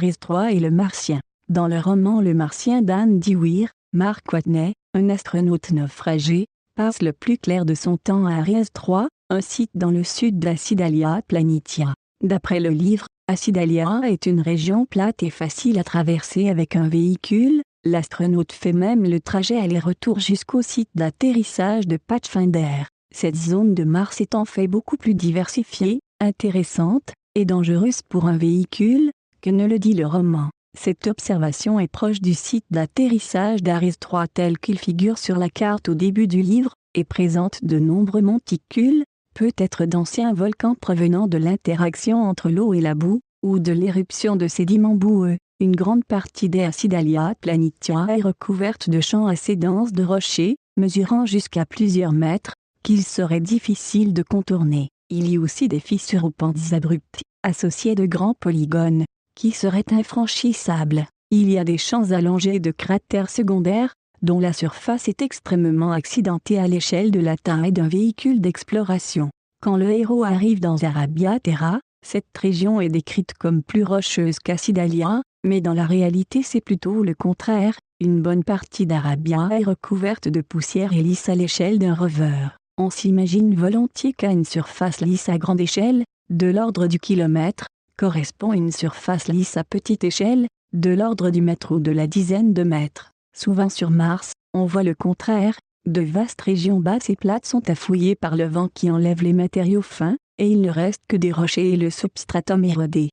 Aries III et le Martien. Dans le roman Le Martien d'Anne Dewar, Mark Watney, un astronaute naufragé, passe le plus clair de son temps à Aries III, un site dans le sud d'Acidalia Planitia. D'après le livre, Acidalia est une région plate et facile à traverser avec un véhicule. L'astronaute fait même le trajet aller-retour jusqu'au site d'atterrissage de Pathfinder. Cette zone de Mars est en fait beaucoup plus diversifiée, intéressante, et dangereuse pour un véhicule, que ne le dit le roman. Cette observation est proche du site d'atterrissage d'Aries III tel qu'il figure sur la carte au début du livre, et présente de nombreux monticules, peut-être d'anciens volcans provenant de l'interaction entre l'eau et la boue, ou de l'éruption de sédiments boueux. Une grande partie des Acidalia Planitia est recouverte de champs assez denses de rochers, mesurant jusqu'à plusieurs mètres, qu'il serait difficile de contourner. Il y a aussi des fissures aux pentes abruptes, associées de grands polygones, qui seraient infranchissables. Il y a des champs allongés de cratères secondaires, dont la surface est extrêmement accidentée à l'échelle de la taille d'un véhicule d'exploration. Quand le héros arrive dans Arabia Terra, cette région est décrite comme plus rocheuse qu'Acidalia, mais dans la réalité c'est plutôt le contraire. Une bonne partie d'Arabia est recouverte de poussière et lisse à l'échelle d'un rover. On s'imagine volontiers qu'à une surface lisse à grande échelle, de l'ordre du kilomètre, correspond une surface lisse à petite échelle, de l'ordre du mètre ou de la dizaine de mètres. Souvent sur Mars, on voit le contraire, de vastes régions basses et plates sont affouillées par le vent qui enlève les matériaux fins, et il ne reste que des rochers et le substratum érodé.